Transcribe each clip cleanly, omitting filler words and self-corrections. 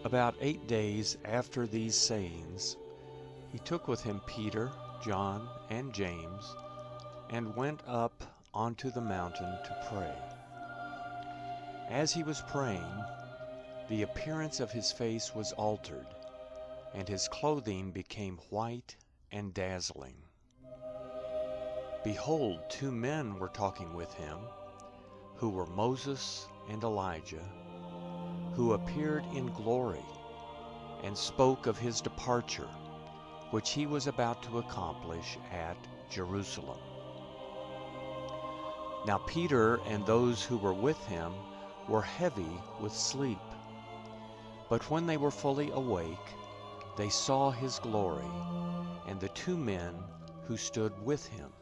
About 8 days after these sayings, he took with him Peter, John, and James, and went up onto the mountain to pray. As he was praying, the appearance of his face was altered, and his clothing became white and dazzling. Behold, 2 men were talking with him, who were Moses and Elijah, who appeared in glory and spoke of his departure, which he was about to accomplish at Jerusalem. Now Peter and those who were with him were heavy with sleep. But when they were fully awake, they saw his glory, and the 2 men who stood with him.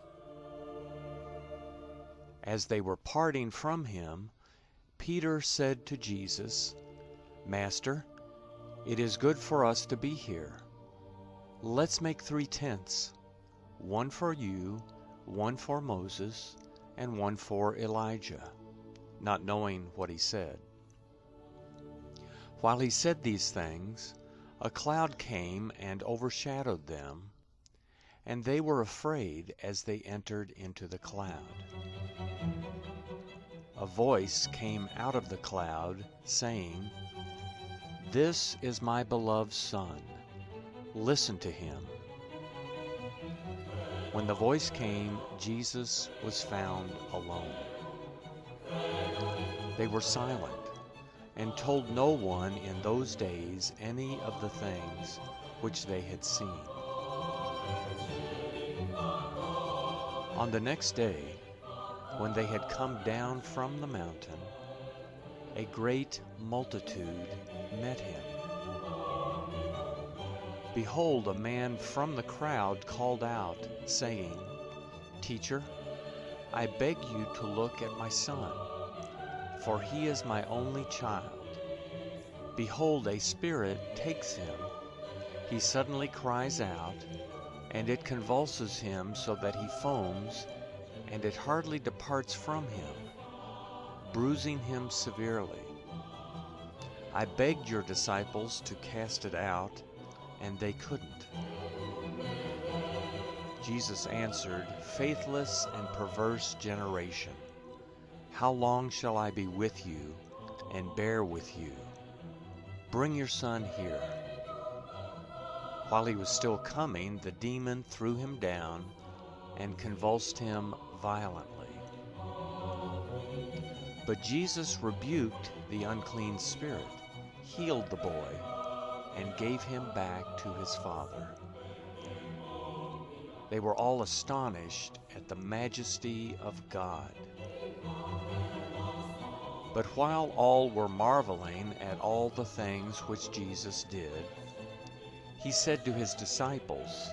As they were parting from him, Peter said to Jesus, "Master, it is good for us to be here. Let's make 3 tents, one for you, one for Moses, and one for Elijah," not knowing what he said. While he said these things, a cloud came and overshadowed them, and they were afraid as they entered into the cloud. A voice came out of the cloud, saying, "This is my beloved Son. Listen to him." When the voice came, Jesus was found alone. They were silent and told no one in those days any of the things which they had seen. On the next day, when they had come down from the mountain, a great multitude met him. Behold, a man from the crowd called out, saying, "Teacher, I beg you to look at my son, for he is my only child. Behold, a spirit takes him. He suddenly cries out, and it convulses him so that he foams, and it hardly departs from him, bruising him severely. I begged your disciples to cast it out, and they couldn't." Jesus answered, "Faithless and perverse generation, how long shall I be with you and bear with you? Bring your son here." While he was still coming, the demon threw him down and convulsed him violently. But Jesus rebuked the unclean spirit, healed the boy, and gave him back to his father. They were all astonished at the majesty of God. But while all were marveling at all the things which Jesus did, he said to his disciples,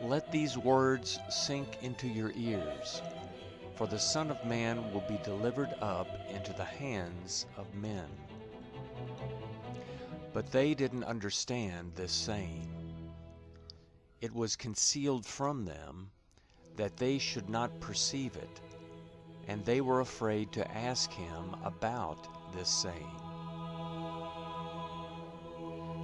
"Let these words sink into your ears, for the Son of Man will be delivered up into the hands of men." But they didn't understand this saying. It was concealed from them that they should not perceive it, and they were afraid to ask him about this saying.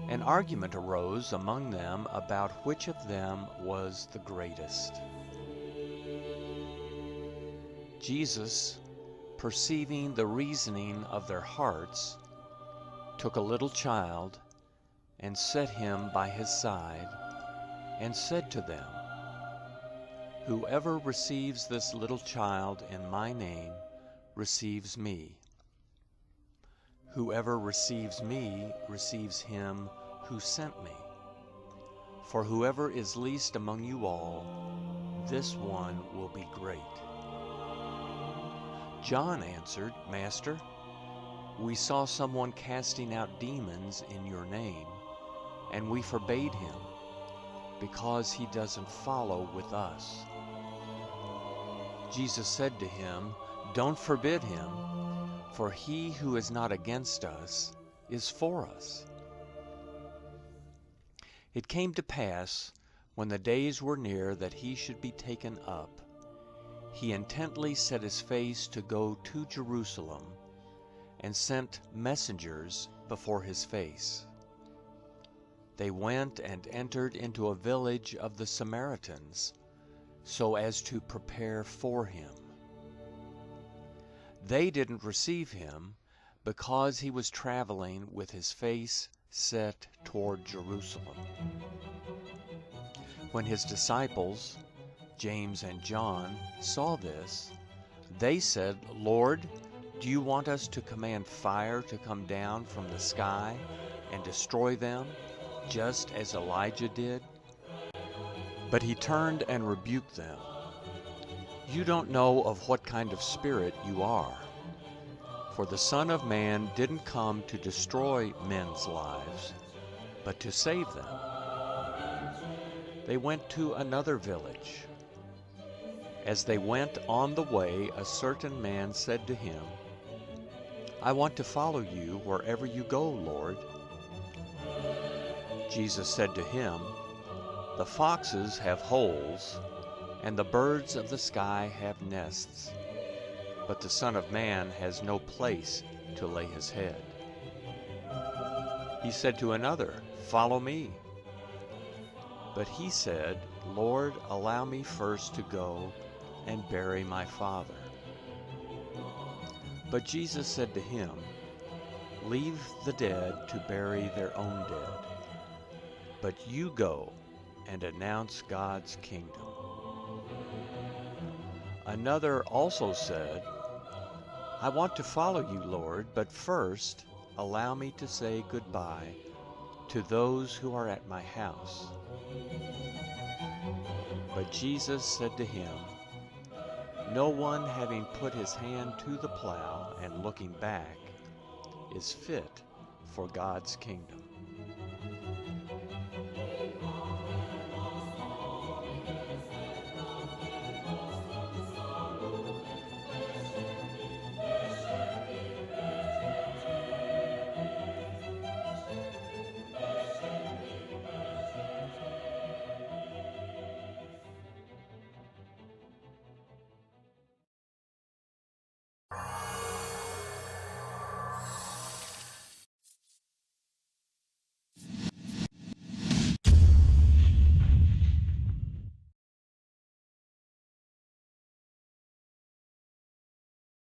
An argument arose among them about which of them was the greatest. Jesus, perceiving the reasoning of their hearts, took a little child and set him by his side, and said to them, "Whoever receives this little child in my name receives me. Whoever receives me receives him who sent me. For whoever is least among you all, this one will be great." John answered, "Master, we saw someone casting out demons in your name, and we forbade him, because he doesn't follow with us." Jesus said to him, "Don't forbid him, for he who is not against us is for us." It came to pass, when the days were near that he should be taken up, he intently set his face to go to Jerusalem, and sent messengers before his face. They went and entered into a village of the Samaritans, so as to prepare for him. They didn't receive him because he was traveling with his face set toward Jerusalem. When his disciples, James and John, saw this, they said, "Lord, do you want us to command fire to come down from the sky and destroy them, just as Elijah did?" But he turned and rebuked them. "You don't know of what kind of spirit you are. For the Son of Man didn't come to destroy men's lives, but to save them." They went to another village. As they went on the way, a certain man said to him, "I want to follow you wherever you go, Lord." Jesus said to him, "The foxes have holes, and the birds of the sky have nests, but the Son of Man has no place to lay his head." He said to another, "Follow me." But he said, "Lord, allow me first to go and bury my father." But Jesus said to him, "Leave the dead to bury their own dead, but you go and announce God's kingdom." Another also said, "I want to follow you, Lord, but first allow me to say goodbye to those who are at my house." But Jesus said to him, "No one having put his hand to the plow and looking back is fit for God's kingdom."